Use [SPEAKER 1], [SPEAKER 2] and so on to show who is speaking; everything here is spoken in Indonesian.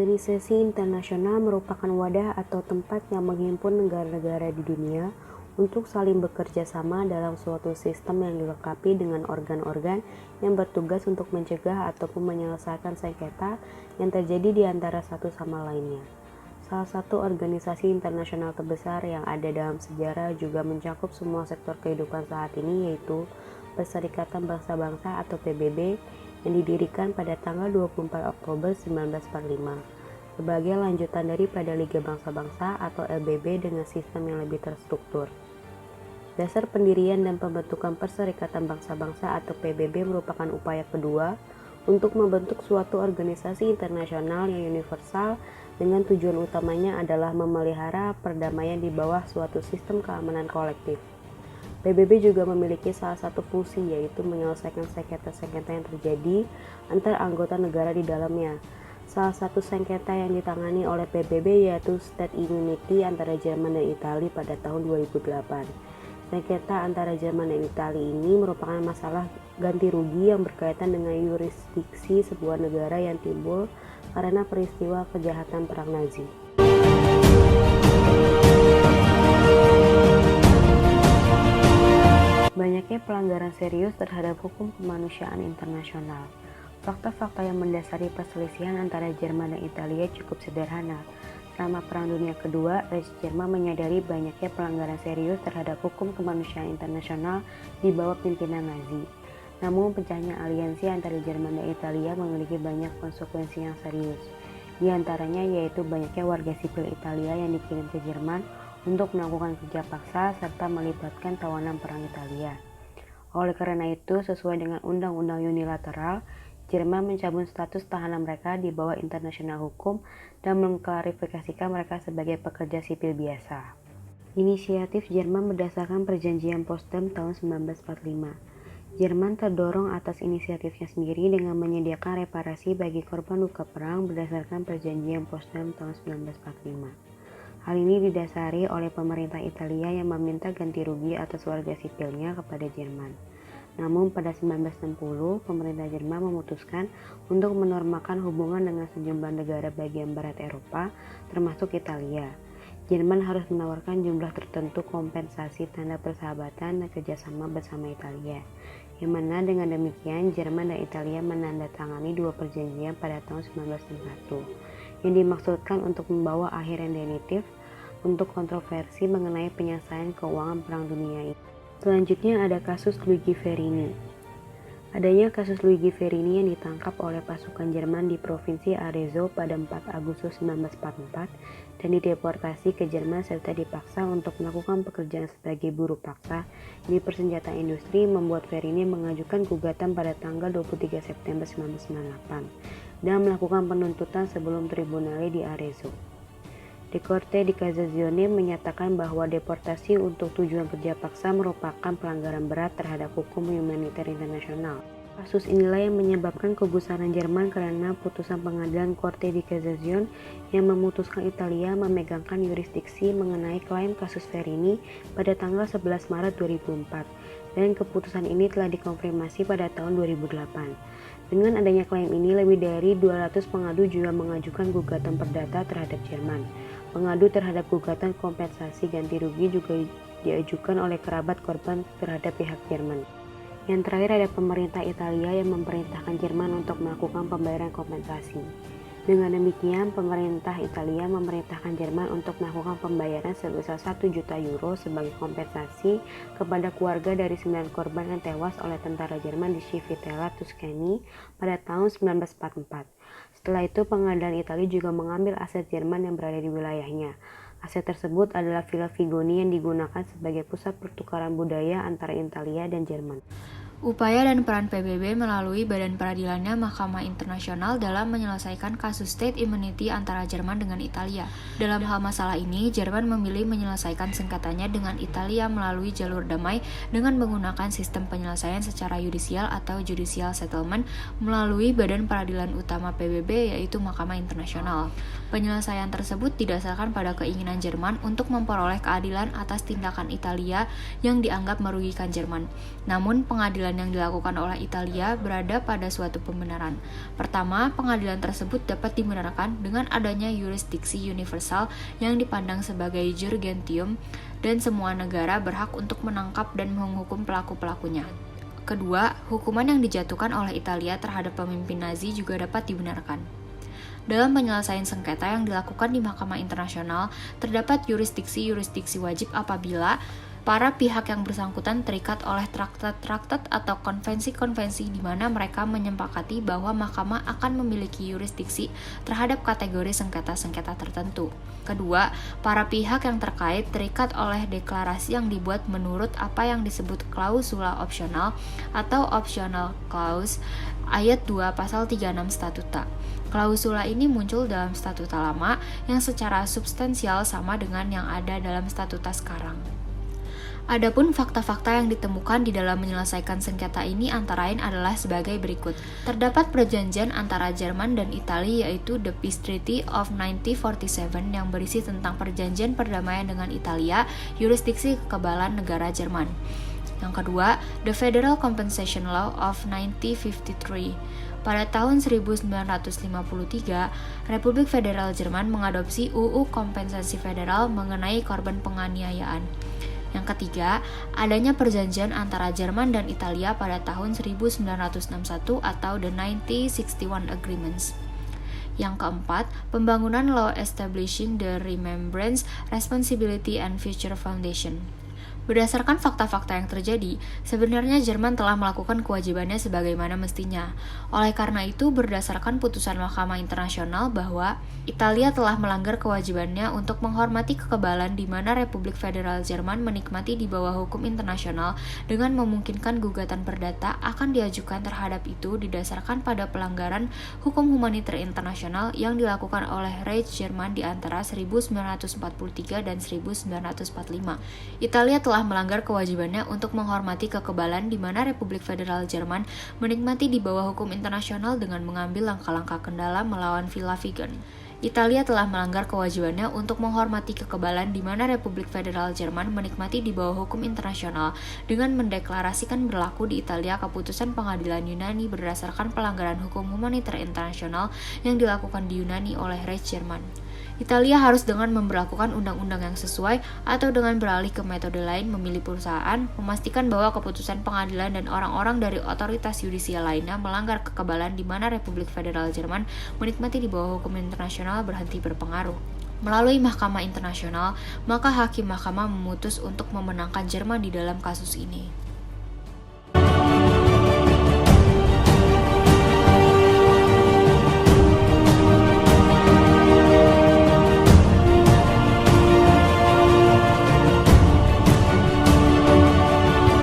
[SPEAKER 1] Organisasi internasional merupakan wadah atau tempat yang menghimpun negara-negara di dunia untuk saling bekerja sama dalam suatu sistem yang dilengkapi dengan organ-organ yang bertugas untuk mencegah ataupun menyelesaikan sengketa yang terjadi di antara satu sama lainnya. Salah satu organisasi internasional terbesar yang ada dalam sejarah juga mencakup semua sektor kehidupan saat ini, yaitu Perserikatan Bangsa-Bangsa atau PBB yang didirikan pada tanggal 24 Oktober 1945 sebagai lanjutan daripada Liga Bangsa-Bangsa atau LBB dengan sistem yang lebih terstruktur. Dasar pendirian dan pembentukan Perserikatan Bangsa-Bangsa atau PBB merupakan upaya kedua untuk membentuk suatu organisasi internasional yang universal dengan tujuan utamanya adalah memelihara perdamaian di bawah suatu sistem keamanan kolektif. PBB juga memiliki salah satu fungsi, yaitu menyelesaikan sengketa-sengketa yang terjadi antar anggota negara di dalamnya. Salah satu sengketa yang ditangani oleh PBB yaitu State Immunity antara Jerman dan Italia pada tahun 2008. Sengketa antara Jerman dan Italia ini merupakan masalah ganti rugi yang berkaitan dengan yurisdiksi sebuah negara yang timbul karena peristiwa kejahatan perang Nazi. Banyaknya pelanggaran serius terhadap hukum kemanusiaan internasional. Fakta-fakta yang mendasari perselisihan antara Jerman dan Italia cukup sederhana. Selama Perang Dunia Kedua, Reich Jerman menyadari banyaknya pelanggaran serius terhadap hukum kemanusiaan internasional di bawah pimpinan Nazi. Namun, pecahnya aliansi antara Jerman dan Italia memiliki banyak konsekuensi yang serius. Di antaranya yaitu banyaknya warga sipil Italia yang dikirim ke Jerman untuk melakukan kerja paksa serta melibatkan tawanan perang Italia. Oleh karena itu, sesuai dengan undang-undang unilateral, Jerman mencabut status tahanan mereka di bawah internasional hukum dan mengklarifikasikan mereka sebagai pekerja sipil biasa. Inisiatif Jerman berdasarkan perjanjian Potsdam tahun 1945. Jerman terdorong atas inisiatifnya sendiri dengan menyediakan reparasi bagi korban luka perang berdasarkan perjanjian Potsdam tahun 1945. Hal ini didasari oleh pemerintah Italia yang meminta ganti rugi atas warga sipilnya kepada Jerman. Namun pada 1960, pemerintah Jerman memutuskan untuk menormalkan hubungan dengan sejumlah negara bagian barat Eropa, termasuk Italia. Jerman harus menawarkan jumlah tertentu kompensasi tanda persahabatan dan kerjasama bersama Italia, yang mana dengan demikian Jerman dan Italia menandatangani dua perjanjian pada tahun 1961. Yang dimaksudkan untuk membawa akhir yang definitif untuk kontroversi mengenai penyelesaian keuangan Perang Dunia ini. Selanjutnya ada kasus Luigi Verini. Adanya kasus Luigi Verini yang ditangkap oleh pasukan Jerman di Provinsi Arezzo pada 4 Agustus 1944 dan dideportasi ke Jerman serta dipaksa untuk melakukan pekerjaan sebagai buruh paksa di persenjataan industri membuat Verini mengajukan gugatan pada tanggal 23 September 1998 dan melakukan penuntutan sebelum tribunale di Arezzo. Di Corte di Cassazione menyatakan bahwa deportasi untuk tujuan kerja paksa merupakan pelanggaran berat terhadap hukum humaniter internasional. Kasus inilah yang menyebabkan kegusaran Jerman karena putusan pengadilan Corte di Cassazione yang memutuskan Italia memegangkan yurisdiksi mengenai klaim kasus Verini pada tanggal 11 Maret 2004 dan keputusan ini telah dikonfirmasi pada tahun 2008. Dengan adanya klaim ini, lebih dari 200 pengadu juga mengajukan gugatan perdata terhadap Jerman. Pengadu terhadap gugatan kompensasi ganti rugi juga diajukan oleh kerabat korban terhadap pihak Jerman. Yang terakhir ada pemerintah Italia yang memerintahkan Jerman untuk melakukan pembayaran kompensasi. Dengan demikian, pemerintah Italia memerintahkan Jerman untuk melakukan pembayaran sebesar 1 juta euro sebagai kompensasi kepada keluarga dari 9 korban yang tewas oleh tentara Jerman di Civitella, Tuscany pada tahun 1944. Setelah itu, pengadilan Italia juga mengambil aset Jerman yang berada di wilayahnya. Aset tersebut adalah Villa Vigoni yang digunakan sebagai pusat pertukaran budaya antara Italia dan Jerman.
[SPEAKER 2] Upaya dan peran PBB melalui badan peradilannya Mahkamah Internasional dalam menyelesaikan kasus state immunity antara Jerman dengan Italia. Dalam hal masalah ini, Jerman memilih menyelesaikan sengketanya dengan Italia melalui jalur damai dengan menggunakan sistem penyelesaian secara yudisial atau judicial settlement melalui badan peradilan utama PBB yaitu Mahkamah Internasional. Penyelesaian tersebut didasarkan pada keinginan Jerman untuk memperoleh keadilan atas tindakan Italia yang dianggap merugikan Jerman. Namun, pengadilan pengadilan yang dilakukan oleh Italia berada pada suatu pembenaran. Pertama, pengadilan tersebut dapat dibenarkan dengan adanya yurisdiksi universal yang dipandang sebagai jur gentium dan semua negara berhak untuk menangkap dan menghukum pelaku-pelakunya. Kedua, hukuman yang dijatuhkan oleh Italia terhadap pemimpin Nazi juga dapat dibenarkan. Dalam penyelesaian sengketa yang dilakukan di Mahkamah Internasional, terdapat yurisdiksi-yurisdiksi wajib apabila para pihak yang bersangkutan terikat oleh traktat-traktat atau konvensi-konvensi di mana mereka menyepakati bahwa mahkamah akan memiliki yurisdiksi terhadap kategori sengketa-sengketa tertentu. Kedua, para pihak yang terkait terikat oleh deklarasi yang dibuat menurut apa yang disebut klausula opsional atau optional clause ayat 2 pasal 36 Statuta. Klausula ini muncul dalam statuta lama yang secara substansial sama dengan yang ada dalam statuta sekarang. Adapun fakta-fakta yang ditemukan di dalam menyelesaikan sengketa ini antara lain adalah sebagai berikut. Terdapat perjanjian antara Jerman dan Italia yaitu The Peace Treaty of 1947 yang berisi tentang perjanjian perdamaian dengan Italia, yurisdiksi kekebalan negara Jerman. Yang kedua, The Federal Compensation Law of 1953. Pada tahun 1953, Republik Federal Jerman mengadopsi UU Kompensasi Federal mengenai korban penganiayaan. Yang ketiga, adanya perjanjian antara Jerman dan Italia pada tahun 1961 atau The 1961 Agreements. Yang keempat, pembangunan Law Establishing the Remembrance, Responsibility and Future Foundation. Berdasarkan fakta-fakta yang terjadi, sebenarnya Jerman telah melakukan kewajibannya sebagaimana mestinya. Oleh karena itu, berdasarkan putusan Mahkamah Internasional bahwa Italia telah melanggar kewajibannya untuk menghormati kekebalan di mana Republik Federal Jerman menikmati di bawah hukum internasional dengan memungkinkan gugatan perdata akan diajukan terhadap itu didasarkan pada pelanggaran hukum humaniter internasional yang dilakukan oleh Reich Jerman di antara 1943 dan 1945. Italia telah melanggar kewajibannya untuk menghormati kekebalan di mana Republik Federal Jerman menikmati di bawah hukum internasional dengan mengambil langkah-langkah kendala melawan Villa Vigan. Italia telah melanggar kewajibannya untuk menghormati kekebalan di mana Republik Federal Jerman menikmati di bawah hukum internasional dengan mendeklarasikan berlaku di Italia keputusan pengadilan Yunani berdasarkan pelanggaran hukum humaniter internasional yang dilakukan di Yunani oleh Reich Jerman. Italia harus dengan memberlakukan undang-undang yang sesuai atau dengan beralih ke metode lain memilih perusahaan, memastikan bahwa keputusan pengadilan dan orang-orang dari otoritas yudisial lainnya melanggar kekebalan di mana Republik Federal Jerman menikmati di bawah hukum internasional berhenti berpengaruh. Melalui Mahkamah Internasional, maka hakim mahkamah memutus untuk memenangkan Jerman di dalam kasus ini.